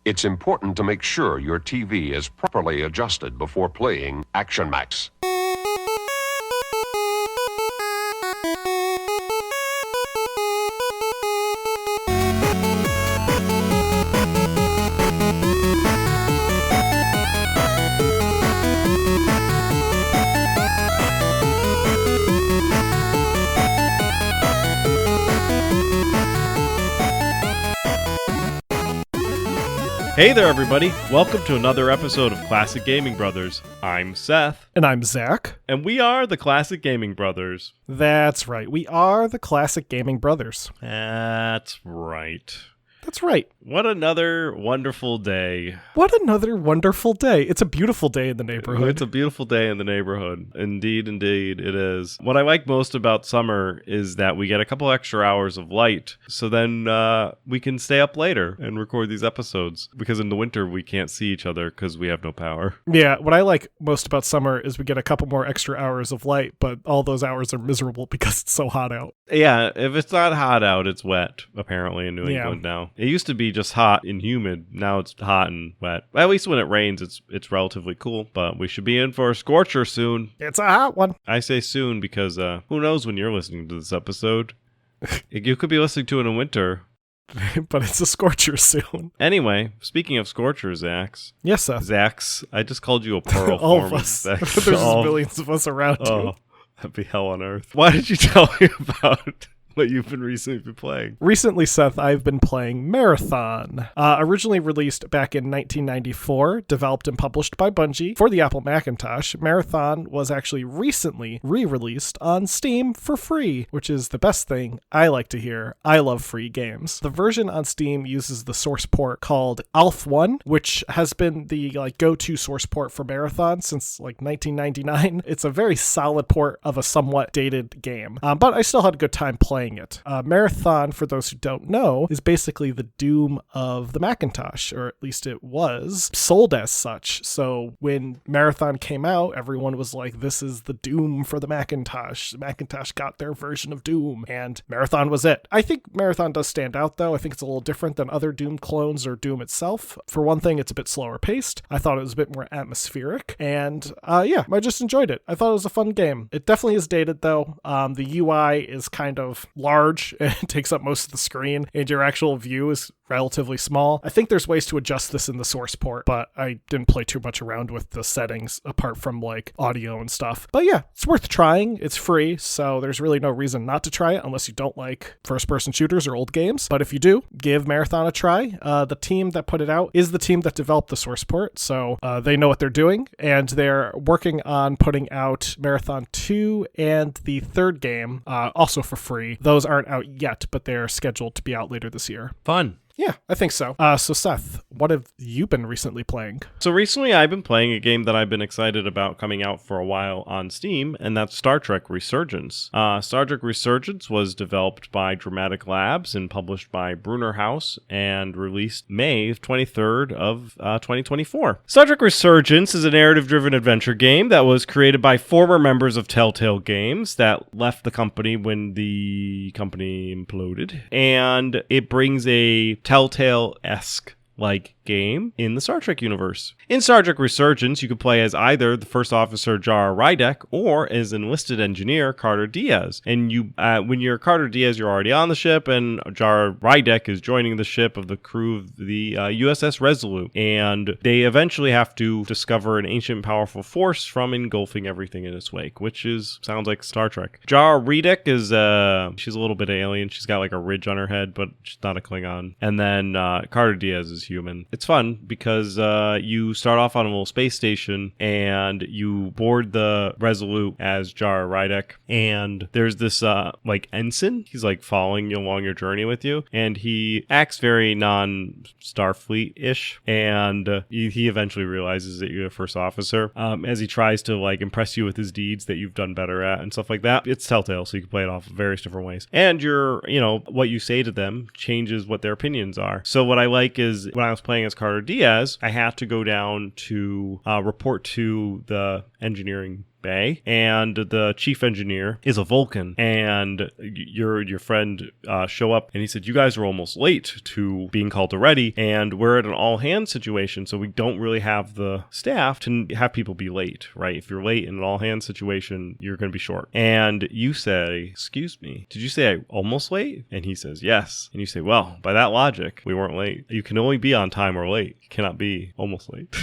It's important to make sure your TV is properly adjusted before playing Action Max. Hey there, everybody. Welcome to another episode of Classic Gaming Brothers. I'm Seth. And I'm Zach. And we are the Classic Gaming Brothers. That's right. We are the Classic Gaming Brothers. That's right. That's right. What another wonderful day. What another wonderful day. It's a beautiful day in the neighborhood. It's a beautiful day in the neighborhood. Indeed, it is. What I like most about summer is that we get a couple extra hours of light, so then we can stay up later and record these episodes. Because in the winter, we can't see each other because we have no power. Yeah, what I like most about summer is we get a couple more extra hours of light, but all those hours are miserable because it's so hot out. Yeah, if it's not hot out, it's wet, apparently, in New England now. It used to be just hot and humid. Now it's hot and wet. At least when it rains, it's relatively cool, but we should be in for a scorcher soon. It's a hot one. I say soon because who knows when you're listening to this episode. You could be listening to it in winter. But it's a scorcher soon. Anyway, speaking of scorchers, Zax. Yes, Seth. Zax, I just called you a plural all form of us. Zax. There's just millions of us around you. That'd be hell on earth. Why did you tell me about what you've been recently playing? Recently, Seth, I've been playing Marathon. Originally released back in 1994, developed and published by Bungie for the Apple Macintosh, Marathon was actually recently re-released on Steam for free, which is the best thing I like to hear. I love free games. The version on Steam uses the source port called ALF1, which has been the go-to source port for Marathon since 1999. It's a very solid port of a somewhat dated game, but I still had a good time playing it. Marathon, for those who don't know, is basically the Doom of the Macintosh, or at least it was sold as such. So when Marathon came out, everyone was like, this is the Doom for the Macintosh. The Macintosh got their version of Doom, and Marathon was it. I think Marathon does stand out, though. I think it's a little different than other Doom clones or Doom itself. For one thing, it's a bit slower paced. I thought it was a bit more atmospheric, and I just enjoyed it. I thought it was a fun game. It definitely is dated, though. The UI is kind of large and takes up most of the screen, and your actual view is relatively small. I think there's ways to adjust this in the source port, but I didn't play too much around with the settings apart from audio and stuff. But yeah, it's worth trying. It's free, so there's really no reason not to try it unless you don't like first-person shooters or old games. But if you do, give Marathon a try. The team that put it out is the team that developed the source port, so they know what they're doing, and they're working on putting out Marathon 2 and the third game, also for free. Those aren't out yet, but they're scheduled to be out later this year. Fun. Yeah, I think so. So Seth, what have you been recently playing? So recently I've been playing a game that I've been excited about coming out for a while on Steam, and that's Star Trek Resurgence. Star Trek Resurgence was developed by Dramatic Labs and published by Brunner House and released May 23rd of 2024. Star Trek Resurgence is a narrative-driven adventure game that was created by former members of Telltale Games that left the company when the company imploded, and it brings a Telltale-esque game in the Star Trek universe. In Star Trek Resurgence, you could play as either the First Officer Jara Rydek or as enlisted engineer Carter Diaz. And when you're Carter Diaz, you're already on the ship, and Jara Rydek is joining the ship of the crew of the USS Resolute. And they eventually have to discover an ancient powerful force from engulfing everything in its wake, which sounds like Star Trek. Jara Rydek is she's a little bit alien. She's got a ridge on her head, but she's not a Klingon. And then Carter Diaz is human. It's fun because you start off on a little space station and you board the Resolute as Jara Rydek, and there's this ensign. He's following you along your journey with you, and he acts very non-Starfleet-ish, and he eventually realizes that you're the first officer as he tries to impress you with his deeds that you've done better at and stuff like that. It's Telltale, so you can play it off various different ways, and what you say to them changes what their opinions are. So what I like is when I was playing as Carter Diaz, I had to go down to report to the engineering bay, and the chief engineer is a Vulcan, and your friend show up, and he said, you guys are almost late to being called to ready, and we're at an all-hands situation, so we don't really have the staff to have people be late, right? If you're late in an all-hands situation, you're going to be short. And you say, excuse me, did you say I almost late? And he says, yes. And you say, well, by that logic, we weren't late. You can only be on time or late. You cannot be almost late.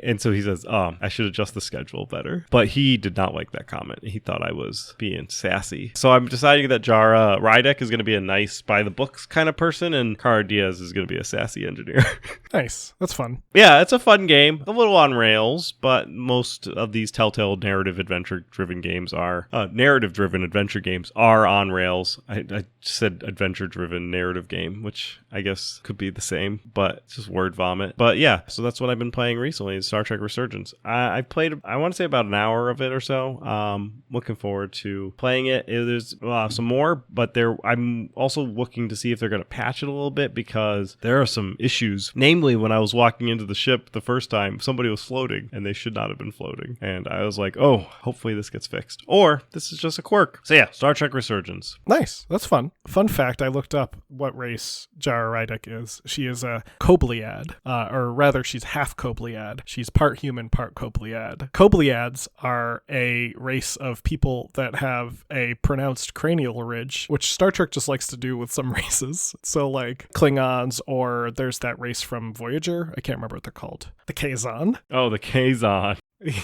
And so he says, I should adjust the schedule better. But he did not like that comment. He thought I was being sassy. So I'm deciding that Jara Rydek is going to be a nice by-the-books kind of person, and Cara Diaz is going to be a sassy engineer. Nice. That's fun. Yeah, it's a fun game. A little on rails, but most of these Telltale narrative adventure-driven games are narrative-driven adventure games are on rails. I said adventure-driven narrative game, which I guess could be the same, but it's just word vomit. But yeah, so that's what I've been playing recently, is Star Trek Resurgence. I played, I want to say about an hour of it or so. Looking forward to playing it. There's some more, but I'm also looking to see if they're going to patch it a little bit, because there are some issues. Namely, when I was walking into the ship the first time, somebody was floating, and they should not have been floating. And I was like, oh, hopefully this gets fixed. Or this is just a quirk. So yeah, Star Trek Resurgence. Nice. That's fun. Fun fact, I looked up what race Jara Rydek is. She is a Kobliad, or rather, she's half Kobliad. She's part human, part Kobliad. Kobliads are a race of people that have a pronounced cranial ridge, which Star Trek just likes to do with some races. So like Klingons, or there's that race from Voyager. I can't remember what they're called. The Kazon. Oh, the Kazon.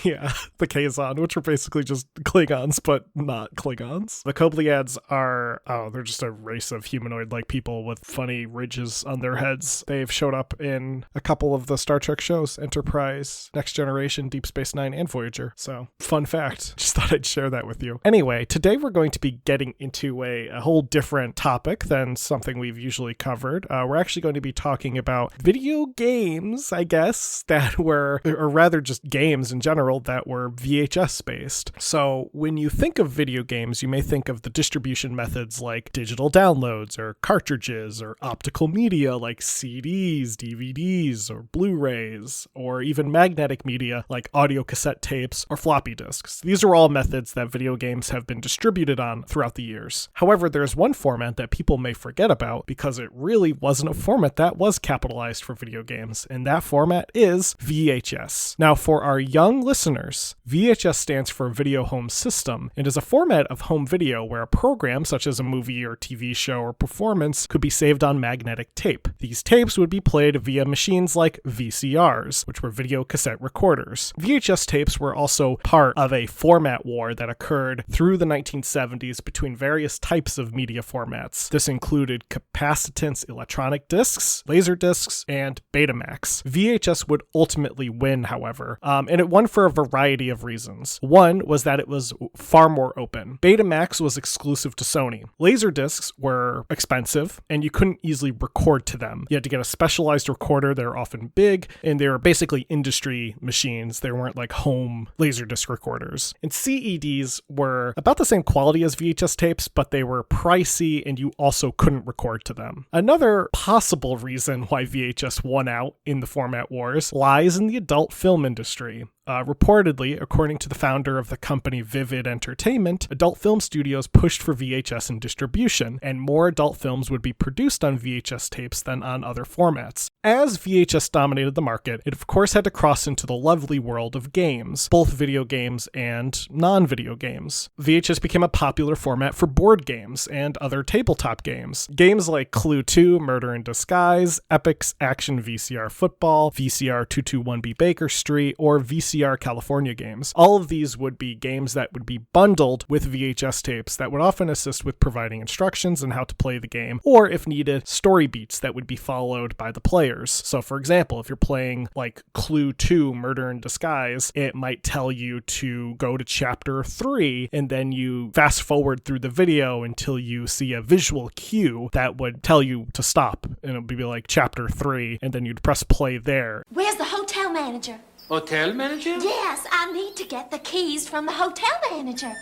Yeah, the Kazon, which are basically just Klingons, but not Klingons. The Kobliads are, they're just a race of humanoid-like people with funny ridges on their heads. They've showed up in a couple of the Star Trek shows, Enterprise, Next Generation, Deep Space Nine, and Voyager. So, fun fact. Just thought I'd share that with you. Anyway, today we're going to be getting into a whole different topic than something we've usually covered. We're actually going to be talking about video games, I guess, that were, or rather just games in general, that were VHS based. So when you think of video games, you may think of the distribution methods like digital downloads or cartridges, or optical media like CDs, DVDs, or Blu-rays, or even magnetic media like audio cassette tapes or floppy disks. These are all methods that video games have been distributed on throughout the years. However, there's one format that people may forget about, because it really wasn't a format that was capitalized for video games, and that format is VHS. Now, for our young listeners, VHS stands for Video Home System, and is a format of home video where a program such as a movie or TV show or performance could be saved on magnetic tape. These tapes would be played via machines like VCRs, which were video cassette recorders. VHS tapes were also part of a format war that occurred through the 1970s between various types of media formats. This included capacitance electronic discs, laser discs, and Betamax. VHS would ultimately win, however, and it won for a variety of reasons. One was that it was far more open. Betamax was exclusive to Sony. Laserdiscs were expensive, and you couldn't easily record to them. You had to get a specialized recorder. They were often big, and they were basically industry machines. They weren't like home laserdisc recorders. And CEDs were about the same quality as VHS tapes, but they were pricey, and you also couldn't record to them. Another possible reason why VHS won out in the format wars lies in the adult film industry. Reportedly, according to the founder of the company Vivid Entertainment, adult film studios pushed for VHS in distribution, and more adult films would be produced on VHS tapes than on other formats. As VHS dominated the market, it of course had to cross into the lovely world of games, both video games and non-video games. VHS became a popular format for board games and other tabletop games. Games like Clue 2, Murder in Disguise, Epic's Action VCR Football, VCR 221B Baker Street, or VCR California games. All of these would be games that would be bundled with VHS tapes that would often assist with providing instructions on how to play the game, or if needed, story beats that would be followed by the players. So for example, if you're playing like Clue 2 Murder in Disguise, it might tell you to go to chapter 3, and then you fast forward through the video until you see a visual cue that would tell you to stop, and it would be like chapter 3, and then you'd press play there. Where's the hotel manager? Hotel manager? Yes, I need to get the keys from the hotel manager.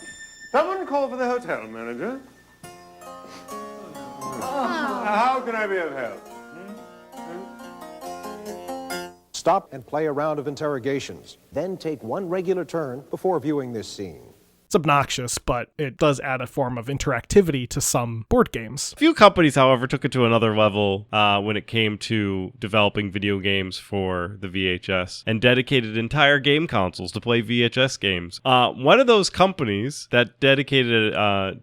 Someone call for the hotel manager. How can I be of help? Stop and play a round of interrogations. Then take one regular turn before viewing this scene. It's obnoxious, but it does add a form of interactivity to some board games. Few companies, however, took it to another level when it came to developing video games for the VHS and dedicated entire game consoles to play VHS games. One of those companies that dedicated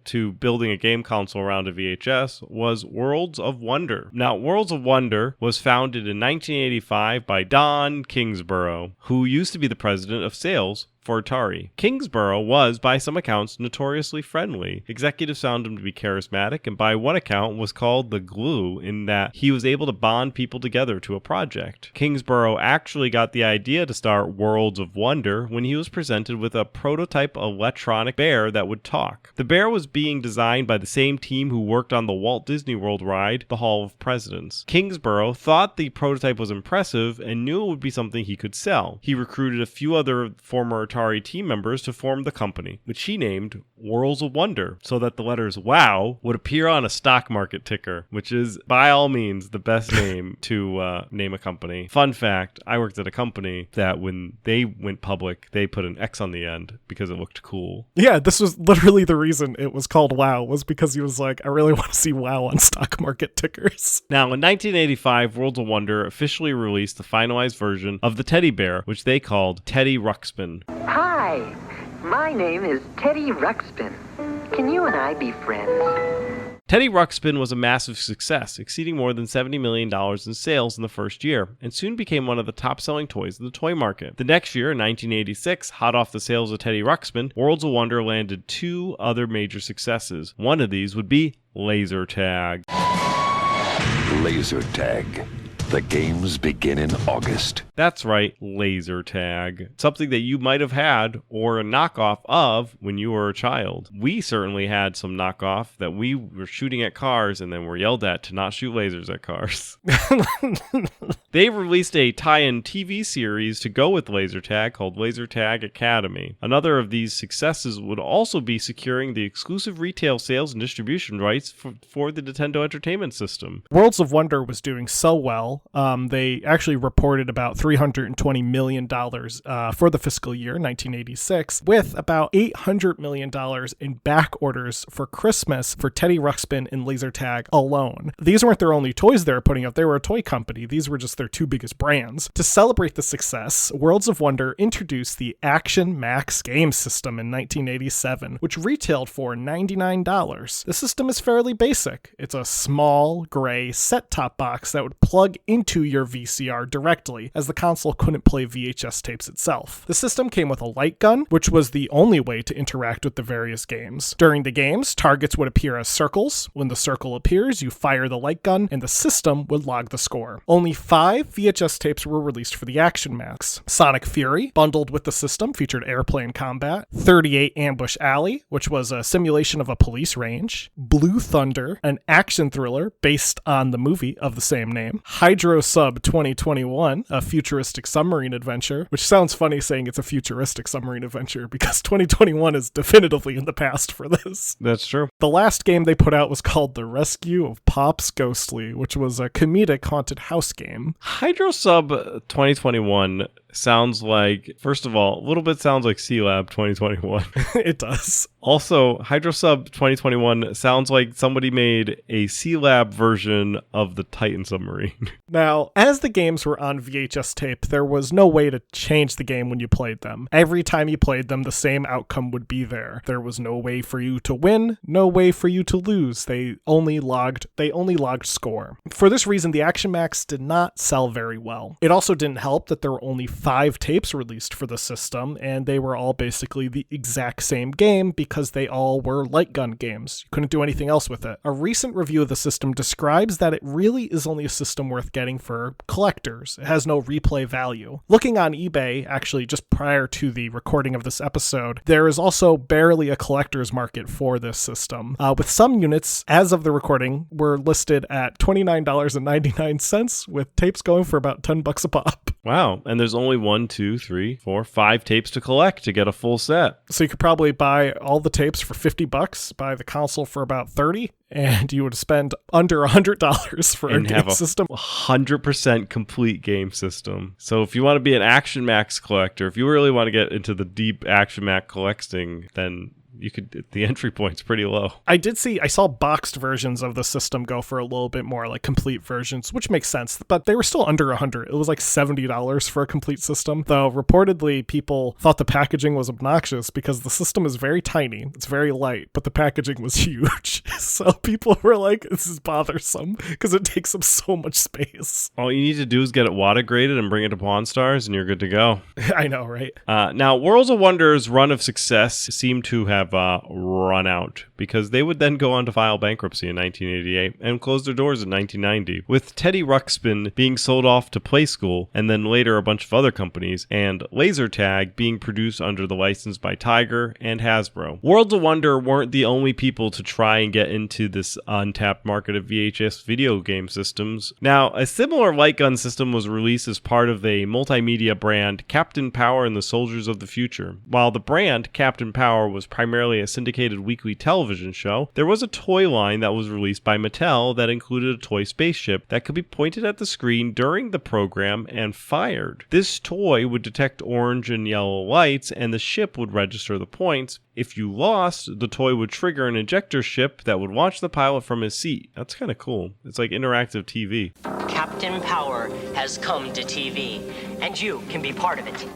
to building a game console around a VHS was Worlds of Wonder. Now, Worlds of Wonder was founded in 1985 by Don Kingsborough, who used to be the president of sales for Atari. Kingsborough was, by some accounts, notoriously friendly. Executives found him to be charismatic, and by one account was called the glue in that he was able to bond people together to a project. Kingsborough actually got the idea to start Worlds of Wonder when he was presented with a prototype electronic bear that would talk. The bear was being designed by the same team who worked on the Walt Disney World ride, the Hall of Presidents. Kingsborough thought the prototype was impressive and knew it would be something he could sell. He recruited a few other former Atari team members to form the company, which he named Worlds of Wonder, so that the letters WOW would appear on a stock market ticker, which is by all means the best name to name a company. Fun fact, I worked at a company that when they went public, they put an X on the end because it looked cool. Yeah, this was literally the reason it was called WOW, was because he was like, I really want to see WOW on stock market tickers. Now, in 1985, Worlds of Wonder officially released the finalized version of the teddy bear, which they called Teddy Ruxpin. Hi, my name is Teddy Ruxpin. Can you and I be friends? Teddy Ruxpin was a massive success, exceeding more than $70 million in sales in the first year, and soon became one of the top-selling toys in the toy market. The next year, in 1986, hot off the sales of Teddy Ruxpin, Worlds of Wonder landed two other major successes. One of these would be Laser Tag. Laser Tag. The games begin in August. That's right, laser tag. Something that you might have had or a knockoff of when you were a child. We certainly had some knockoff that we were shooting at cars and then were yelled at to not shoot lasers at cars. They released a tie-in TV series to go with laser tag called Laser Tag Academy. Another of these successes would also be securing the exclusive retail sales and distribution rights for the Nintendo Entertainment System. Worlds of Wonder was doing so well. They actually reported about $320 million for the fiscal year 1986, with about $800 million in back orders for Christmas for Teddy Ruxpin and Laser Tag alone. These weren't their only toys they were putting out. They were a toy company. These were just their two biggest brands. To celebrate the success, Worlds of Wonder introduced the Action Max game system in 1987, which retailed for $99. The system is fairly basic. It's a small, gray set-top box that would plug into your VCR directly, as the console couldn't play VHS tapes itself. The system came with a light gun, which was the only way to interact with the various games. During the games, targets would appear as circles. When the circle appears, you fire the light gun, and the system would log the score. Only 5 VHS tapes were released for the Action Max. Sonic Fury, bundled with the system, featured airplane combat. 38 Ambush Alley, which was a simulation of a police range. Blue Thunder, an action thriller based on the movie of the same name. Hydro Sub 2021, a futuristic submarine adventure, which sounds funny saying it's a futuristic submarine adventure because 2021 is definitively in the past for this. That's true. The last game they put out was called The Rescue of Pops Ghostly, which was a comedic haunted house game. Hydro Sub 2021 sounds like, first of all, a little bit sounds like C-Lab 2021. It does. Also, Hydro Sub 2021 sounds like somebody made a C-Lab version of the Titan submarine. Now, as the games were on VHS tape, there was no way to change the game when you played them. Every time you played them, the same outcome would be there. There was no way for you to win, no way for you to lose. They only logged score. For this reason, the Action Max did not sell very well. It also didn't help that there were only 5 tapes released for the system, and they were all basically the exact same game because they all were light gun games. You couldn't do anything else with it. A recent review of the system describes that it really is only a system worth getting for collectors. It has no replay value. Looking on eBay, actually just prior to the recording of this episode, there is also barely a collector's market for this system, with some units, as of the recording, were listed at $29.99 with tapes going for about $10 a pop. Wow. And there's only 1, 2, 3, 4, 5 tapes to collect to get a full set. So you could probably buy all the tapes for $50, buy the console for about $30, and you would spend under $100 for a game system. 100% complete game system. So if you want to be an Action Max collector, if you really want to get into the deep Action Max collecting, then you could, the entry point's pretty low. I saw boxed versions of the system go for a little bit more, like complete versions, which makes sense, but they were still under $100. It was like $70 for a complete system, though reportedly people thought the packaging was obnoxious because the system is very tiny, it's very light, but the packaging was huge. So people were like, this is bothersome because it takes up so much space. All you need to do is get it water graded and bring it to Pawn Stars and you're good to go. I know, right? Now, Worlds of Wonder's run of success seemed to have run out because they would then go on to file bankruptcy in 1988 and close their doors in 1990, with Teddy Ruxpin being sold off to Play School and then later a bunch of other companies, and Laser Tag being produced under the license by Tiger and Hasbro. Worlds of Wonder weren't the only people to try and get into this untapped market of VHS video game systems. Now, a similar light gun system was released as part of a multimedia brand, Captain Power and the Soldiers of the Future. While the brand, Captain Power, was primarily a syndicated weekly television show, there was a toy line that was released by Mattel that included a toy spaceship that could be pointed at the screen during the program and fired. This toy would detect orange and yellow lights, and the ship would register the points. If you lost, the toy would trigger an ejector ship that would launch the pilot from his seat. That's kind of cool. It's like interactive TV. Captain Power has come to TV, and you can be part of it.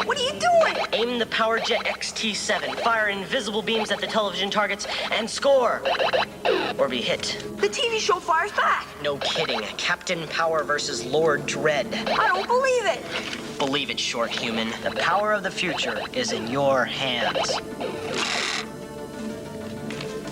What are you doing? Aim the PowerJet XT7, fire invisible beams at the television targets, and score. Or be hit. The TV show fires back. No kidding. Captain Power versus Lord Dread. I don't believe it. Believe it, short human. The power of the future is in your hands.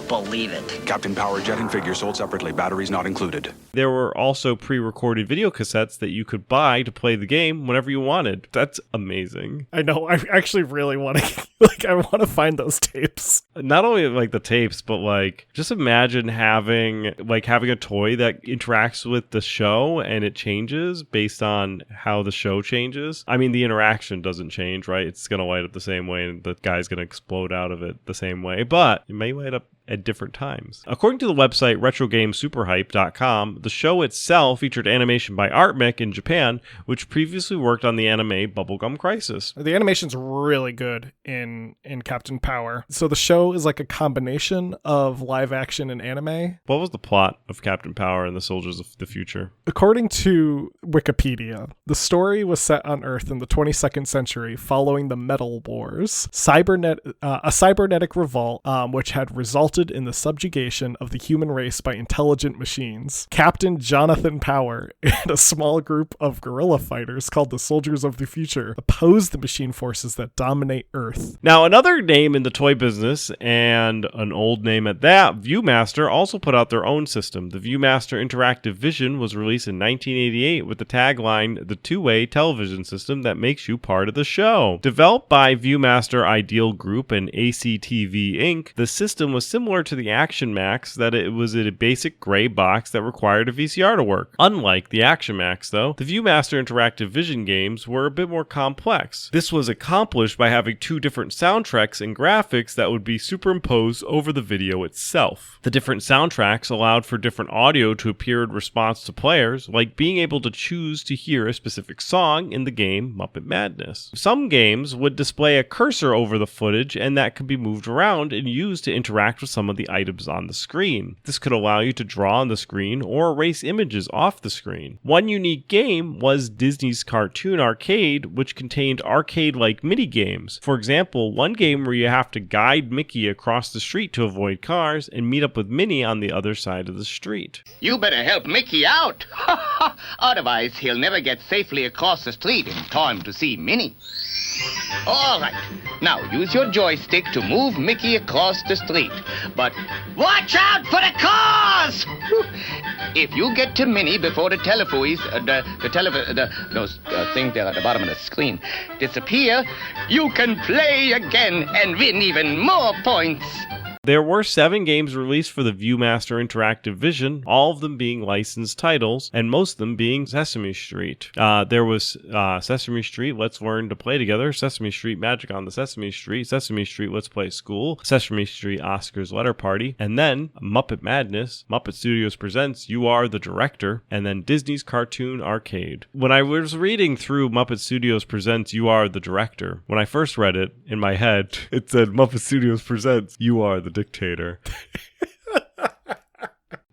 Believe it. Captain Power jet and figure sold separately, batteries not included. There were also pre-recorded video cassettes that you could buy to play the game whenever you wanted. That's amazing. I know. I actually really want to, I want to find those tapes. Not only like the tapes, but like just imagine having a toy that interacts with the show and it changes based on how the show changes. I mean, the interaction doesn't change, right? It's going to light up the same way and the guy's going to explode out of it the same way, but it may light up at different times. According to the website RetroGameSuperhype.com, the show itself featured animation by Artmech in Japan, which previously worked on the anime Bubblegum Crisis. The animation's really good in Captain Power. So the show is like a combination of live action and anime. What was the plot of Captain Power and the Soldiers of the Future? According to Wikipedia, the story was set on Earth in the 22nd century following the Metal Wars, a cybernetic revolt which had resulted in the subjugation of the human race by intelligent machines. Captain Jonathan Power and a small group of guerrilla fighters called the Soldiers of the Future opposed the machine forces that dominate Earth. Now, another name in the toy business, and an old name at that, Viewmaster, also put out their own system. The Viewmaster Interactive Vision was released in 1988 with the tagline, "The two-way television system that makes you part of the show." Developed by Viewmaster Ideal Group and ACTV Inc., the system was similar to the Action Max, that it was a basic gray box that required a VCR to work. Unlike the Action Max, though, the Viewmaster Interactive Vision games were a bit more complex. This was accomplished by having two different soundtracks and graphics that would be superimposed over the video itself. The different soundtracks allowed for different audio to appear in response to players, like being able to choose to hear a specific song in the game Muppet Madness. Some games would display a cursor over the footage, and that could be moved around and used to interact with some of the items on the screen. This could allow you to draw on the screen or erase images off the screen. One unique game was Disney's Cartoon Arcade, which contained arcade-like mini-games. For example, one game where you have to guide Mickey across the street to avoid cars and meet up with Minnie on the other side of the street. You better help Mickey out. Otherwise, he'll never get safely across the street in time to see Minnie. All right. Now, use your joystick to move Mickey across the street. But watch out for the cars! If you get to Minnie before the those things there at the bottom of the screen disappear, you can play again and win even more points. There were 7 games released for the ViewMaster Interactive Vision, all of them being licensed titles, and most of them being Sesame Street. There was Sesame Street, Let's Learn to Play Together, Sesame Street Magic on the Sesame Street, Sesame Street Let's Play School, Sesame Street Oscar's Letter Party, and then Muppet Madness, Muppet Studios Presents You Are the Director, and then Disney's Cartoon Arcade. When I was reading through Muppet Studios Presents You Are the Director, when I first read it, in my head, it said Muppet Studios Presents You Are the Dictator.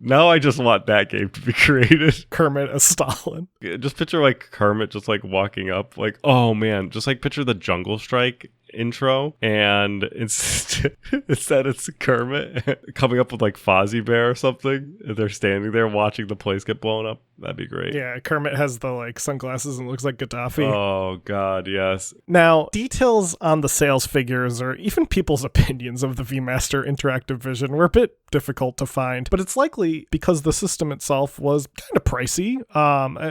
Now I just want that game to be created. Kermit as Stalin. Just picture like Kermit just like walking up like, oh man, just like picture the Jungle Strike intro, and instead it's Kermit coming up with like Fozzie Bear or something. They're standing there watching the place get blown up. That'd be great. Yeah, Kermit has the like sunglasses and looks like Gaddafi. Oh god, yes. Now, details on the sales figures or even people's opinions of the ViewMaster Interactive Vision were a bit difficult to find, but it's likely because the system itself was kind of pricey.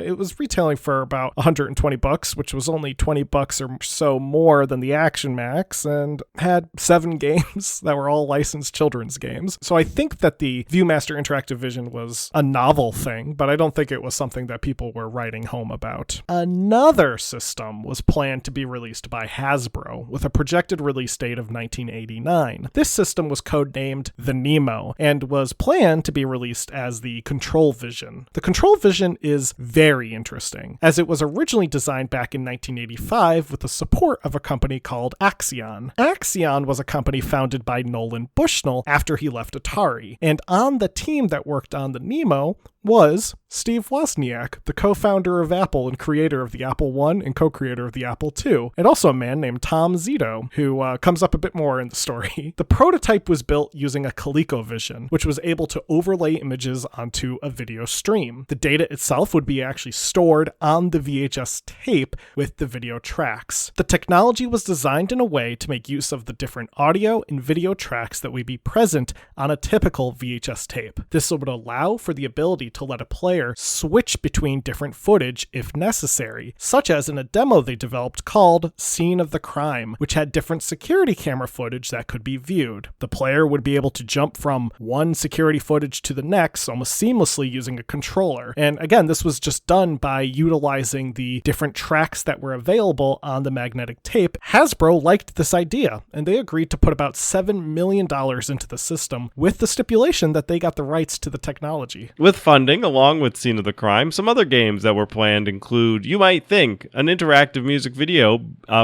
It was retailing for about $120, which was only $20 or so more than the Action Max, and had 7 games that were all licensed children's games. So I think that the ViewMaster Interactive Vision was a novel thing, but I don't think it was something that people were writing home about. Another system was planned to be released by Hasbro with a projected release date of 1989. This system was codenamed the Nemo and was planned to be released as the Control Vision. The Control Vision is very interesting, as it was originally designed back in 1985 with the support of a company called Axion. Axion was a company founded by Nolan Bushnell after he left Atari, and on the team that worked on the Nemo was Steve Wozniak, the co-founder of Apple and creator of the Apple I and co-creator of the Apple II, and also a man named Tom Zito, who comes up a bit more in the story. The prototype was built using a ColecoVision, which was able to overlay images onto a video stream. The data itself would be actually stored on the VHS tape with the video tracks. The technology was designed in a way to make use of the different audio and video tracks that would be present on a typical VHS tape. This would allow for the ability to let a player switch between different footage if necessary, such as in a demo they developed called Scene of the Crime, which had different security camera footage that could be viewed. The player would be able to jump from one security footage to the next almost seamlessly using a controller. And again, this was just done by utilizing the different tracks that were available on the magnetic tape. Hasbro liked this idea, and they agreed to put about $7 million into the system with the stipulation that they got the rights to the technology. With funding, along with Scene of the Crime, some other games that were planned include You Might Think, an interactive music video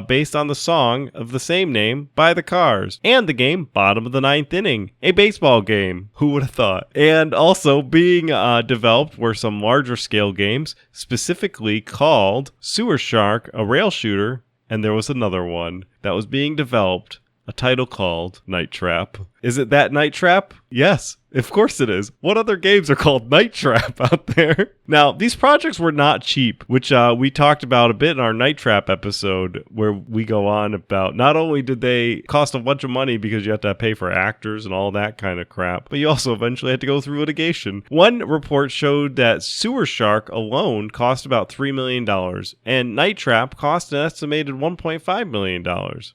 based on the song of the same name by The Cars, and the game Bottom of the Ninth Inning, a baseball game. Who would have thought? And also being developed were some larger scale games, specifically called Sewer Shark, a rail shooter, and there was another one that was being developed, a title called Night Trap. Is it that Night Trap? Yes, of course it is. What other games are called Night Trap out there? Now, these projects were not cheap, which we talked about a bit in our Night Trap episode, where we go on about not only did they cost a bunch of money because you have to pay for actors and all that kind of crap, but you also eventually had to go through litigation. One report showed that Sewer Shark alone cost about $3 million, and Night Trap cost an estimated $1.5 million.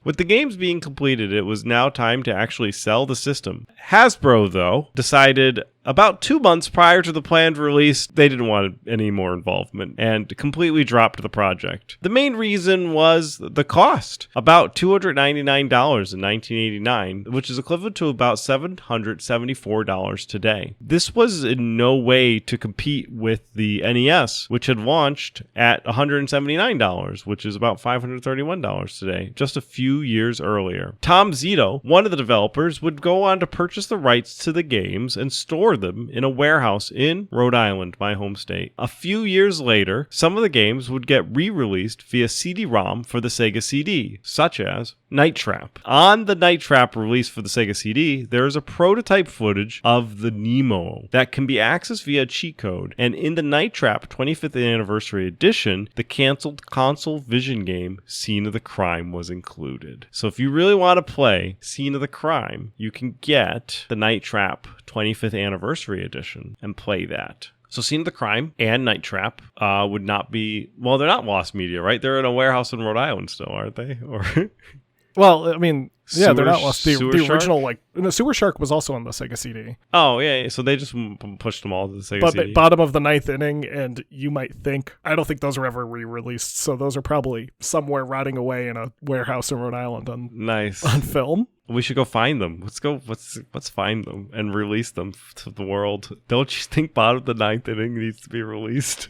With the games being completed, it was now time to actually sell the system. Hasbro, though, decided about 2 months prior to the planned release, they didn't want any more involvement and completely dropped the project. The main reason was the cost, about $299 in 1989, which is equivalent to about $774 today. This was in no way to compete with the NES, which had launched at $179, which is about $531 today, just a few years earlier. Tom Zito, one of the developers, would go on to purchase the rights to the games and store them in a warehouse in Rhode Island, my home state. A few years later, some of the games would get re-released via CD-ROM for the Sega CD, such as Night Trap. On the Night Trap release for the Sega CD, there is a prototype footage of the Nemo that can be accessed via cheat code, and in the Night Trap 25th Anniversary Edition, the canceled console Vision game Scene of the Crime was included. So if you really want to play Scene of the Crime, you can get the Night Trap 25th Anniversary Edition and play that. So Scene of the Crime and Night Trap would not be... Well, they're not lost media, right? They're in a warehouse in Rhode Island still, aren't they? Or Well, I mean, yeah, they're not lost. The Sewer Shark? original, like, no, Sewer Shark was also on the Sega CD. Oh, yeah, so they just pushed them all to the Sega But CD. bottom of the ninth inning, and you might think, I don't think those were ever re-released, so those are probably somewhere rotting away in a warehouse in Rhode Island on film. We should go find them. Let's find them and release them to the world. Don't you think bottom of the ninth inning needs to be released?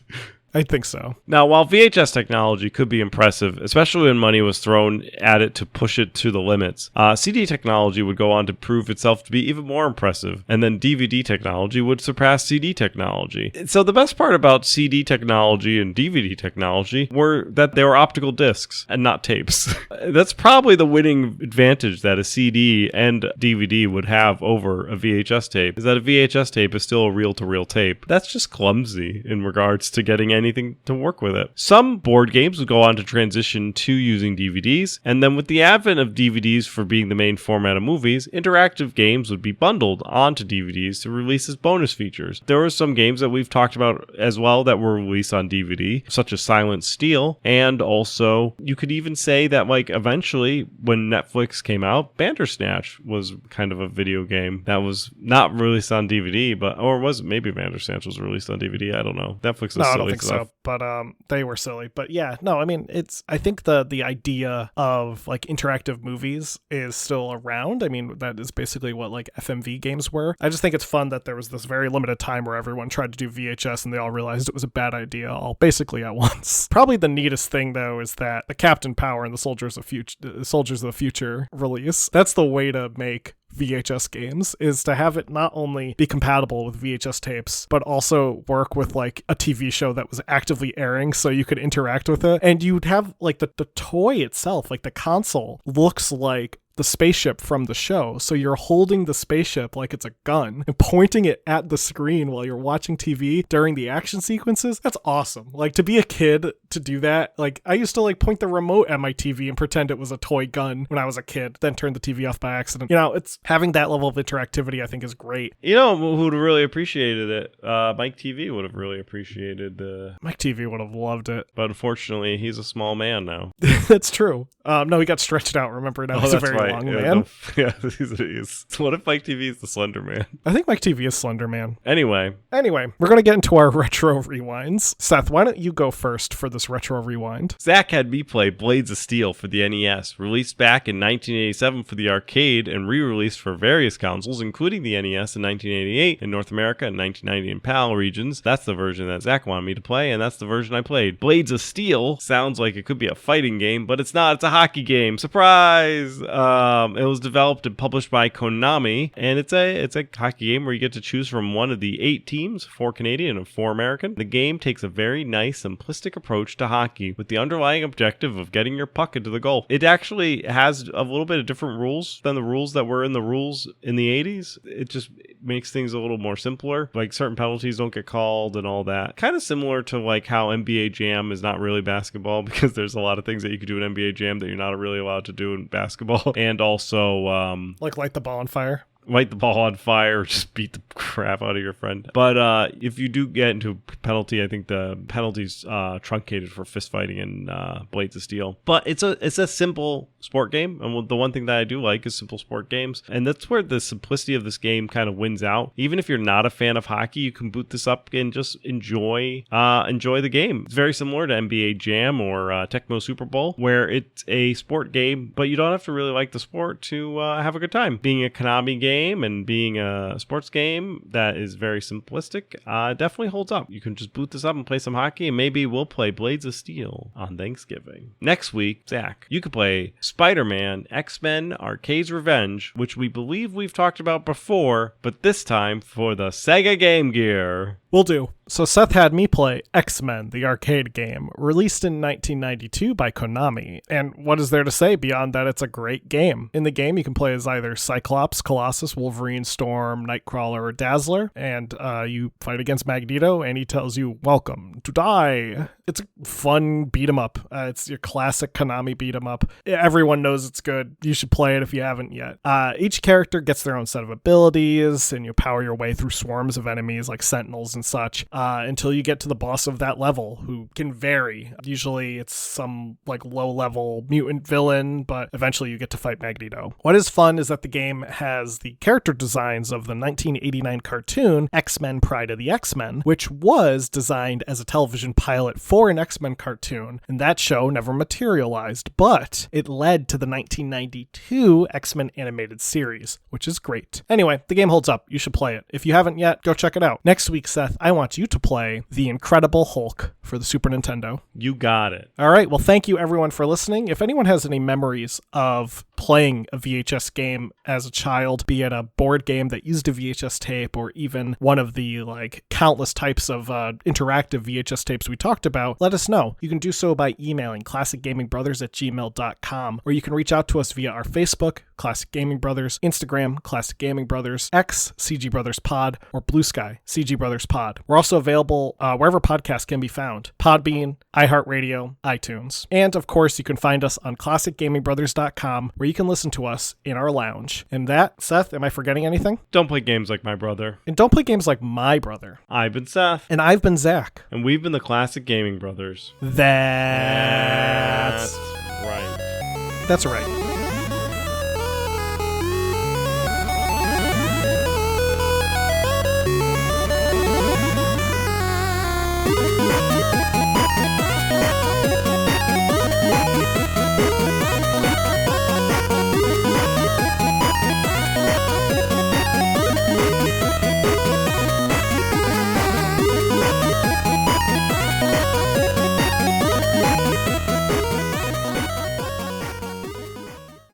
I think so. Now, while VHS technology could be impressive, especially when money was thrown at it to push it to the limits, CD technology would go on to prove itself to be even more impressive, and then DVD technology would surpass CD technology. So the best part about CD technology and DVD technology were that they were optical discs and not tapes. That's probably the winning advantage that a CD and DVD would have over a VHS tape, is that a VHS tape is still a reel-to-reel tape. That's just clumsy in regards to getting anything to work with it. Some board games would go on to transition to using DVDs, and then with the advent of DVDs for being the main format of movies, interactive games would be bundled onto DVDs to release as bonus features. There were some games that we've talked about as well that were released on DVD, such as Silent Steel, and also you could even say that like eventually when Netflix came out, Bandersnatch was kind of a video game that was not released on DVD, or was it maybe Bandersnatch was released on DVD? I don't know. Netflix is silly stuff. But they were silly. But yeah, no, I mean, I think the idea of like interactive movies is still around. I mean, that is basically what like FMV games were. I just think it's fun that there was this very limited time where everyone tried to do VHS and they all realized it was a bad idea all basically at once. Probably the neatest thing though is that the Captain Power and the Soldiers of the Future release, that's the way to make VHS games, is to have it not only be compatible with VHS tapes, but also work with like a TV show that was actively airing so you could interact with it. And you'd have like the toy itself, like the console, looks like the spaceship from the show. So you're holding the spaceship like it's a gun and pointing it at the screen while you're watching TV during the action sequences. That's awesome. Like to be a kid to do that. Like I used to like point the remote at my TV and pretend it was a toy gun when I was a kid, then turn the TV off by accident. You know, it's having that level of interactivity I think is great. You know who would have really appreciated it? Mike TV would have really appreciated Mike TV would have loved it. But unfortunately, he's a small man now. That's true. No, he got stretched out. Remember now, he's a very long man. He's what if Mike TV is the Slender Man? I think Mike TV is Slender Man. Anyway, we're going to get into our retro rewinds. Seth, why don't you go first for this retro rewind? Zach had me play Blades of Steel for the NES, released back in 1987 for the arcade and re-released for various consoles, including the NES in 1988 in North America and 1990 in PAL regions. That's the version that Zach wanted me to play, and that's the version I played. Blades of Steel sounds like it could be a fighting game, but it's not. It's a hockey game. Surprise! It was developed and published by Konami, and it's a hockey game where you get to choose from one of the 8 teams, 4 Canadian and 4 American. The game takes a very nice, simplistic approach to hockey with the underlying objective of getting your puck into the goal. It actually has a little bit of different rules than the rules that were in the rules in the 80s. It just makes things a little more simpler. Like certain penalties don't get called and all that. Kind of similar to like how NBA Jam is not really basketball because there's a lot of things that you could do in NBA Jam that you're not really allowed to do in basketball. And also like light the ball on fire. Light the ball on fire or just beat the crap out of your friend. But if you do get into a penalty, I think the penalty's truncated for fist fighting in Blades of Steel. But it's a simple sport game, and the one thing that I do like is simple sport games, and that's where the simplicity of this game kind of wins out. Even if you're not a fan of hockey, you can boot this up and just enjoy the game. It's very similar to NBA Jam or Tecmo Super Bowl, where it's a sport game, but you don't have to really like the sport to have a good time. Being a Konami game and being a sports game that is very simplistic definitely holds up. You can just boot this up and play some hockey, and maybe we'll play Blades of Steel on Thanksgiving. Next week, Zach, you could play Spider-Man X-Men Arcade's Revenge, which we believe we've talked about before, but this time for the Sega Game Gear. Will do. So Seth had me play X-Men, the arcade game, released in 1992 by Konami. And what is there to say beyond that it's a great game? In the game, you can play as either Cyclops, Colossus, Colossus, Wolverine, Storm, Nightcrawler, or Dazzler, and you fight against Magneto, and he tells you, welcome to die. It's a fun beat 'em up. It's your classic Konami beat 'em up. Everyone knows it's good. You should play it if you haven't yet. Each character gets their own set of abilities, and you power your way through swarms of enemies like Sentinels and such, until you get to the boss of that level, who can vary. Usually it's some like low-level mutant villain, but eventually you get to fight Magneto. What is fun is that the game has the character designs of the 1989 cartoon X-Men Pride of the X-Men, which was designed as a television pilot for an X-Men cartoon, and that show never materialized, but it led to the 1992 X-Men animated series, which is great. Anyway, the game holds up. You should play it. If you haven't yet, go check it out. Next week, Seth, I want you to play The Incredible Hulk for the Super Nintendo. You got it. All right. Well, thank you everyone for listening. If anyone has any memories of playing a VHS game as a child, be it a board game that used a VHS tape or even one of the like countless types of interactive VHS tapes we talked about, let us know. You can do so by emailing classicgamingbrothers@gmail.com, or you can reach out to us via our Facebook, Classic Gaming Brothers, Instagram, Classic Gaming Brothers, X, CG Brothers Pod, or Blue Sky, CG Brothers Pod. We're also available wherever podcasts can be found: Podbean, iHeartRadio, iTunes. And of course, you can find us on classicgamingbrothers.com, where you can listen to us in our lounge. And that, Seth, am I forgetting anything? Don't play games like my brother. And don't play games like my brother. I've been Seth. And I've been Zach. And we've been the Classic Gaming Brothers. That's right. That's right.